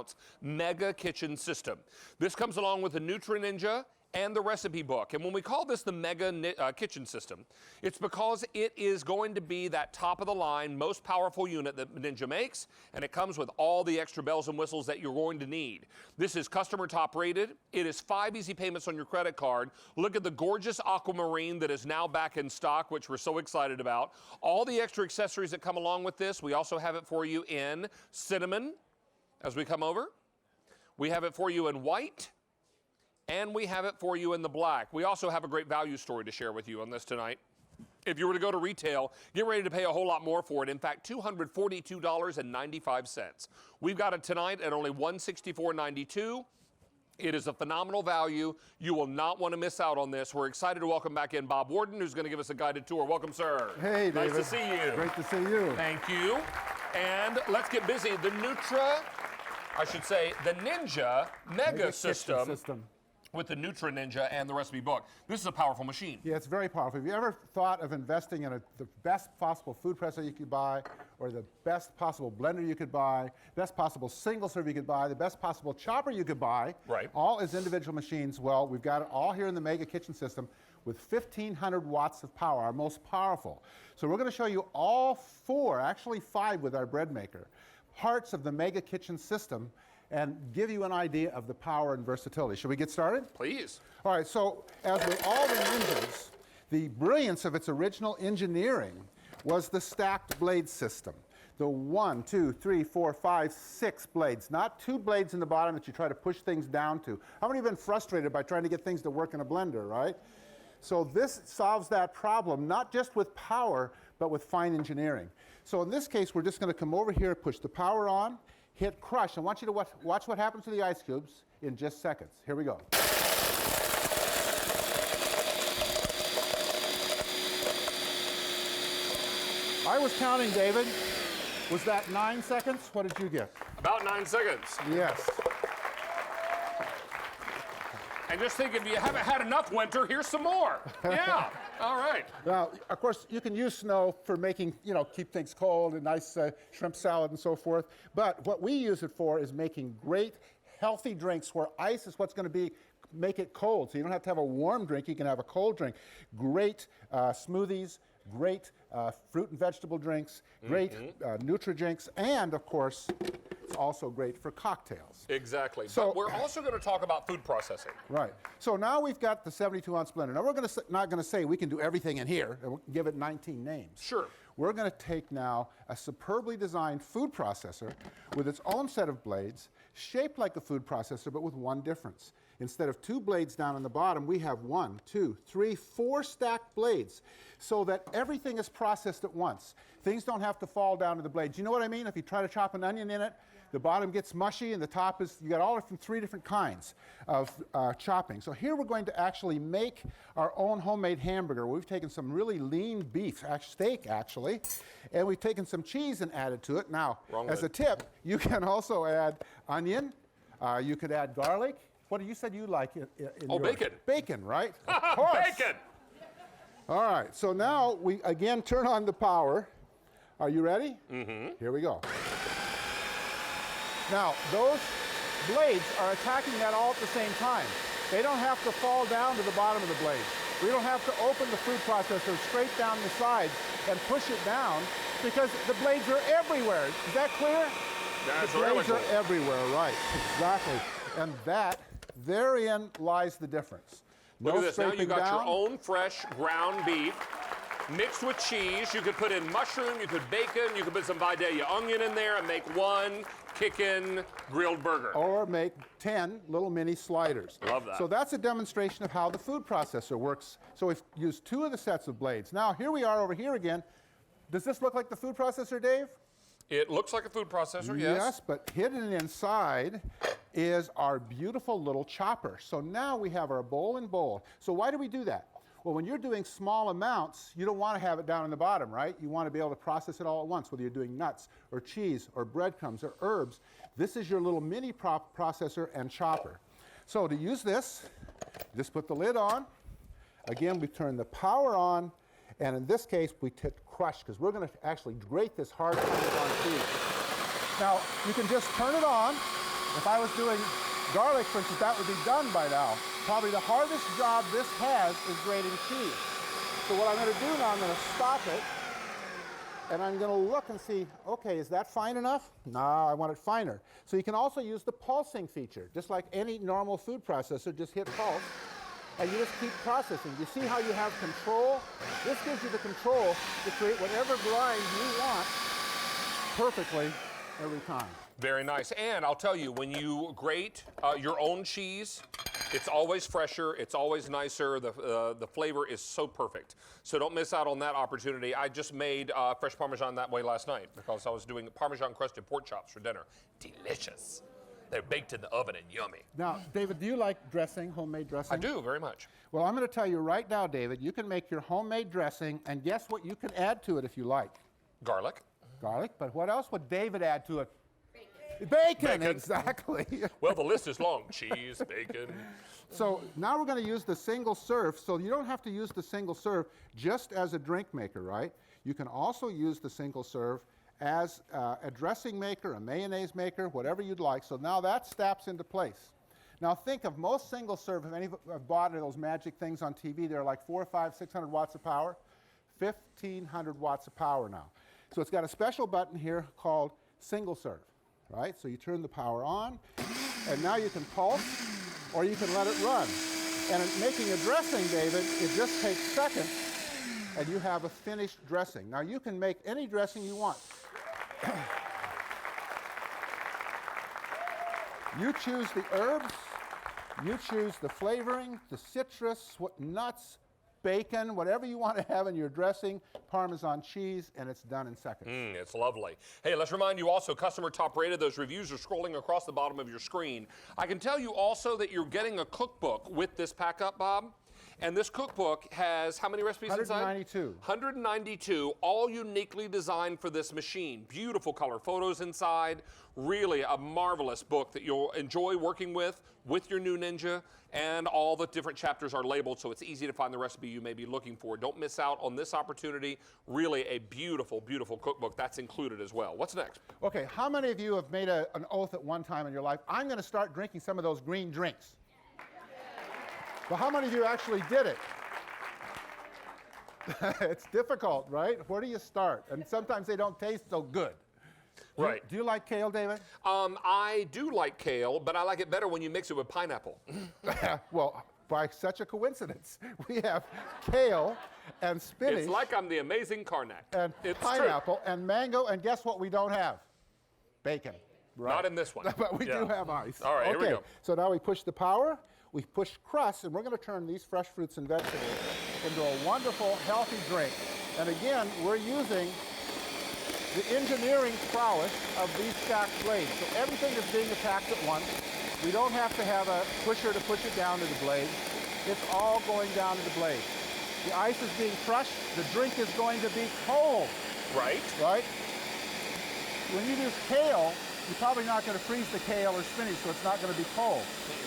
ounce Mega Kitchen System. This comes along with the Nutri Ninja and the recipe book. And when we call this the Mega Kitchen System, it's because it is going to be that top of the line, most powerful unit that Ninja makes, and it comes with all the extra bells and whistles that you're going to need. This is customer top rated. It is 5 easy payments on your credit card. Look at the gorgeous aquamarine that is now back in stock, which we're so excited about. All the extra accessories that come along with this, we also have it for you in cinnamon as we come over. We have it for you in white. And we have it for you in the black. We also have a great value story to share with you on this tonight. If you were to go to retail, get ready to pay a whole lot more for it. In fact, $242.95. We've got it tonight at only $164.92. It is a phenomenal value. You will not want to miss out on this. We're excited to welcome back in Bob Warden, who's going to give us a guided tour. Welcome, sir. Hey, David. Nice to see you. Great to see you. Thank you. And let's get busy. The Ninja Mega System. With the Nutri Ninja and the recipe book. This is a powerful machine. Yeah, it's very powerful. Have you ever thought of investing in the best possible food processor you could buy, or the best possible blender you could buy, best possible single serve you could buy, the best possible chopper you could buy, right, all as individual machines? Well, we've got it all here in the Mega Kitchen System with 1,500 watts of power, our most powerful. So we're going to show you all 4, actually 5 with our bread maker, parts of the Mega Kitchen System, and give you an idea of the power and versatility. Should we get started? Please. All right, so as with all the Ninjas, the brilliance of its original engineering was the stacked blade system. The 1, 2, 3, 4, 5, 6 blades, not 2 blades in the bottom that you try to push things down to. How many have been frustrated by trying to get things to work in a blender, right? So this solves that problem, not just with power, but with fine engineering. So in this case, we're just going to come over here, push the power on, hit crush. I want you to watch what happens to the ice cubes in just seconds. Here we go. I was counting, David. Was that 9 seconds? What did you get? About 9 seconds. Yes. And just think, if you haven't had enough winter, here's some more. Yeah. All right. Now, of course, you can use snow for making, keep things cold, and nice shrimp salad and so forth. But what we use it for is making great, healthy drinks where ice is what's going to make it cold. So you don't have to have a warm drink. You can have a cold drink. Great smoothies, great fruit and vegetable drinks, great Nutri-drinks, and, of course, it's also great for cocktails. Exactly. So but we're also going to talk about food processing. Right. So now we've got the 72-ounce blender. Now we're not going to say we can do everything in here and we'll give it 19 names. Sure. We're going to take now a superbly designed food processor with its own set of blades, shaped like a food processor, but with one difference. Instead of 2 blades down on the bottom, we have 1, 2, 3, 4 stacked blades so that everything is processed at once. Things don't have to fall down to the blades. You know what I mean? If you try to chop an onion in it, the bottom gets mushy and the top is, you got all from 3 different kinds of chopping. So here we're going to actually make our own homemade hamburger. We've taken some really lean beef, steak actually, and we've taken some cheese and added to it. Now, as a tip, you can also add onion, you could add garlic. What you said you like in yours? Bacon. Bacon, right? Of course. Bacon! All right, so now we again turn on the power. Are you ready? Mm-hmm. Here we go. Now, those blades are attacking that all at the same time. They don't have to fall down to the bottom of the blade. We don't have to open the food processor straight down the sides and push it down because the blades are everywhere. Is that clear? That's the blades are everywhere, right, exactly. And therein lies the difference. Look at this, now you got your own fresh ground beef mixed with cheese. You could put in mushroom, you could bacon, you could put some Vidalia onion in there and make one kickin' grilled burger. Or make 10 little mini sliders. Love that. So that's a demonstration of how the food processor works. So we've used 2 of the sets of blades. Now here we are over here again. Does this look like the food processor, Dave? It looks like a food processor, yes. Yes, but hidden inside is our beautiful little chopper. So now we have our bowl and bowl. So why do we do that? Well, when you're doing small amounts, you don't want to have it down in the bottom, right? You want to be able to process it all at once, whether you're doing nuts or cheese or breadcrumbs or herbs. This is your little mini processor and chopper. So to use this, just put the lid on. Again, we turn the power on, and in this case, we hit crush, because we're going to actually grate this hard on cheese. Now, you can just turn it on, If I was doing garlic, for instance, that would be done by now. Probably the hardest job this has is grating cheese. So what I'm going to do now, I'm going to stop it, and I'm going to look and see, okay, is that fine enough? No, I want it finer. So you can also use the pulsing feature. Just like any normal food processor, just hit pulse, and you just keep processing. You see how you have control? This gives you the control to create whatever grind you want perfectly every time. Very nice. And I'll tell you, when you grate your own cheese, it's always fresher, it's always nicer, the flavor is so perfect. So don't miss out on that opportunity. I just made fresh Parmesan that way last night because I was doing Parmesan crusted pork chops for dinner. Delicious. They're baked in the oven and yummy. Now, David, do you like dressing, homemade dressing? I do, very much. Well, I'm going to tell you right now, David, you can make your homemade dressing, and guess what you can add to it if you like? Garlic. Garlic, but what else would David add to it? Bacon, exactly. Well, the list is long. Cheese, bacon. So now we're going to use the single serve. So you don't have to use the single serve just as a drink maker, right? You can also use the single serve as a dressing maker, a mayonnaise maker, whatever you'd like. So now that snaps into place. Now think of most single serve, if any have bought those magic things on TV, they're like 400, 500, 600 watts of power, 1,500 watts of power now. So it's got a special button here called single serve. Right? So you turn the power on, and now you can pulse, or you can let it run. And in making a dressing, David, it just takes seconds, and you have a finished dressing. Now you can make any dressing you want. You choose the herbs, you choose the flavoring, the citrus, what nuts, bacon, whatever you want to have in your dressing, Parmesan cheese, and it's done in seconds. It's lovely. Hey, let's remind you also, customer top rated, those reviews are scrolling across the bottom of your screen. I can tell you also that you're getting a cookbook with this pack up, Bob. And this cookbook has how many recipes inside? 192. 192, all uniquely designed for this machine. Beautiful color photos inside. Really a marvelous book that you'll enjoy working with your new Ninja. And all the different chapters are labeled, so it's easy to find the recipe you may be looking for. Don't miss out on this opportunity. Really a beautiful, beautiful cookbook. That's included as well. What's next? Okay, how many of you have made an oath at one time in your life, I'm going to start drinking some of those green drinks? Well, how many of you actually did it? It's difficult, right? Where do you start? And sometimes they don't taste so good. Right. Do you like kale, David? I do like kale, but I like it better when you mix it with pineapple. Well, by such a coincidence, we have kale and spinach. It's like I'm the amazing Karnak. And it's pineapple and mango, and guess what we don't have? Bacon. Right. Not in this one. But we do have ice. All right, okay. Here we go. So now we push the power, we push crust, and we're going to turn these fresh fruits and vegetables into a wonderful, healthy drink. And again, we're using the engineering prowess of these stacked blades. So everything is being attacked at once. We don't have to have a pusher to push it down to the blade. It's all going down to the blade. The ice is being crushed. The drink is going to be cold. Right. Right? When you use kale, you're probably not going to freeze the kale or spinach, so it's not going to be cold.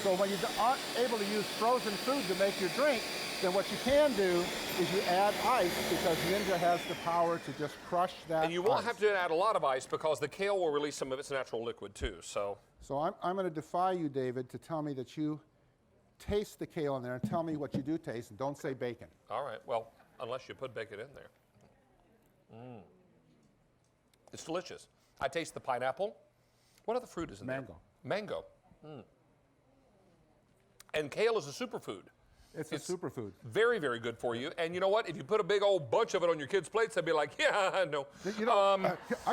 So when you aren't able to use frozen food to make your drink, then what you can do is you add ice, because Ninja has the power to just crush that And you won't ice. have to add a lot of ice because the kale will release some of its natural liquid too. So I'm going to defy you, David, to tell me that you taste the kale in there and tell me what you do taste, and don't say bacon. all right, well, unless you put bacon in there. It's delicious. I taste the pineapple. What other fruit is in Mango. there? Mango. And kale is a superfood. It's a superfood. Very, very good for you. And you know what? If you put a big old bunch of it on your kids' plates, they'd be like, yeah, no. You know, I'm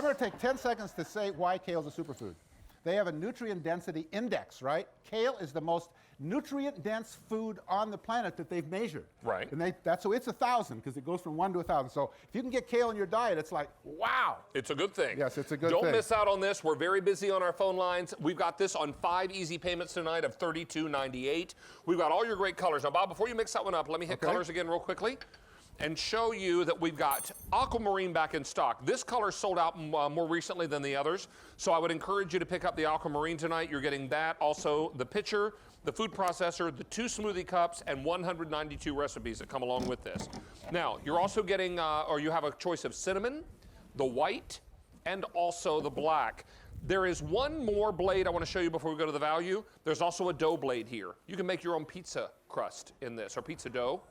going to take 10 seconds to say why kale is a superfood. They have a nutrient density index, right? Kale is the most nutrient-dense food on the planet that they've measured. Right. And so it's 1,000, because it goes from 1 to 1,000. So if you can get kale in your diet, it's like, wow. It's a good thing. Yes, it's a good Don't thing. miss out on this. We're very busy on our phone lines. We've got this on 5 easy payments tonight of $32.98. We've got all your great colors. Now, Bob, before you mix that one up, let me hit colors again real quickly and show you that we've got aquamarine back in stock. This color sold out more recently than the others, so I would encourage you to pick up the aquamarine tonight. You're getting that, also the pitcher, the food processor, the 2 smoothie cups, and 192 recipes that come along with this. Now, you're also getting, or you have a choice of cinnamon, the white, and also the black. There is one more blade I want to show you before we go to the value. There's also a dough blade here. You can make your own pizza crust in this, or pizza dough.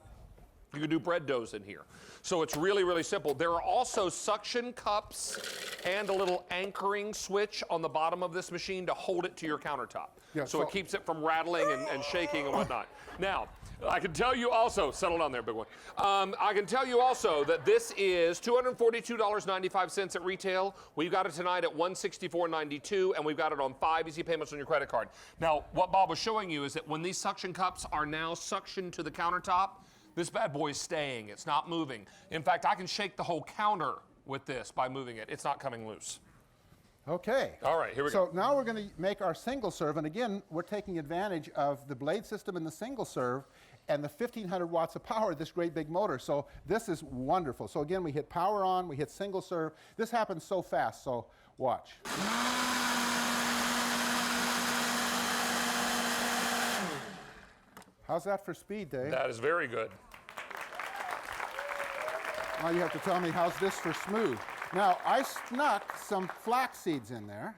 You can do bread doughs in here. So it's really, really simple. There are also suction cups and a little anchoring switch on the bottom of this machine to hold it to your countertop. Yeah, so it keeps it from rattling and shaking and whatnot. Now, I can tell you also, settle down there, big one. I can tell you also that this is $242.95 at retail. We've got it tonight at $164.92, and we've got it on 5 easy payments on your credit card. Now, what Bob was showing you is that when these suction cups are now suctioned to the countertop, this bad boy is staying. It's not moving. In fact, I can shake the whole counter with this by moving it. It's not coming loose. Okay. All right, here we go. So now we're going to make our single serve, and again, we're taking advantage of the blade system in the single serve and the 1,500 watts of power of this great big motor. So this is wonderful. So again, we hit power on, we hit single serve. This happens so fast, so watch. How's that for speed, Dave? That is very good. Now you have to tell me how's this for smooth. Now, I snuck some flax seeds in there,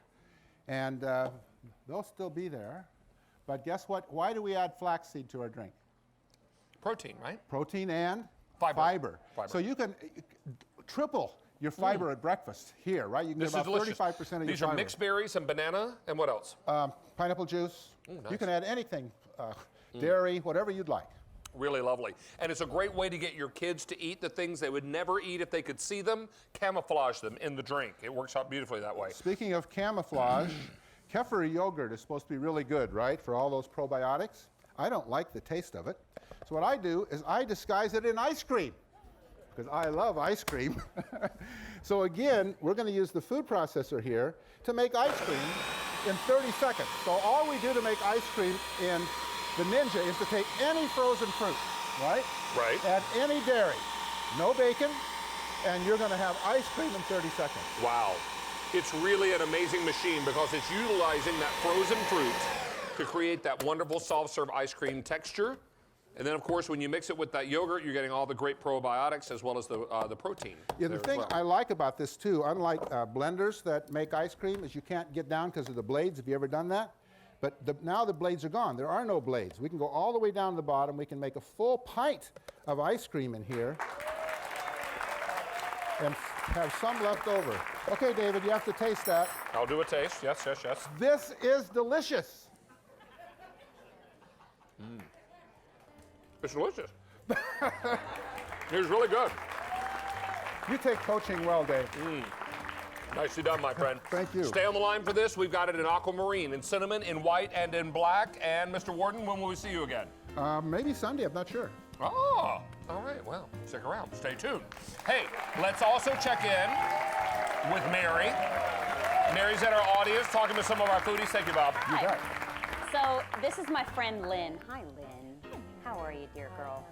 and they'll still be there. But guess what? Why do we add flaxseed to our drink? Protein, right? Protein and Fiber. So you can triple your fiber at breakfast here, right? You can This get is about delicious. 35% of your These fiber. are mixed berries and banana, and what else? Pineapple juice. Ooh, nice. You can add anything, dairy, whatever you'd like. Really lovely. And it's a great way to get your kids to eat the things they would never eat if they could see them, camouflage them in the drink. It works out beautifully that way. Speaking of camouflage, kefir yogurt is supposed to be really good, right, for all those probiotics. I don't like the taste of it. So what I do is I disguise it in ice cream, because I love ice cream. So again, we're going to use the food processor here to make ice cream in 30 seconds. So all we do to make ice cream in the Ninja is to take any frozen fruit, right? Right. Add any dairy, no bacon, and you're going to have ice cream in 30 seconds. Wow. It's really an amazing machine because it's utilizing that frozen fruit to create that wonderful soft-serve ice cream texture. And then, of course, when you mix it with that yogurt, you're getting all the great probiotics as well as the protein. Yeah, the thing I like about this, too, unlike blenders that make ice cream, is you can't get down because of the blades. Have you ever done that? But now the blades are gone. There are no blades. We can go all the way down to the bottom. We can make a full pint of ice cream in here and have some left over. Okay, David, you have to taste that. I'll do a taste. Yes, yes, yes. This is delicious. It's delicious. It's really good. You take coaching well, Dave. Nicely done, my friend. Thank you. Stay on the line for this. We've got it in aquamarine, in cinnamon, in white, and in black. And Mr. Warden, when will we see you again? Maybe Sunday, I'm not sure. Oh, all right. Well, stick around. Stay tuned. Hey, let's also check in with Mary. Mary's at our audience talking to some of our foodies. Thank you, Bob. You bet. So this is my friend Lynn. Hi, Lynn. How are you, dear girl?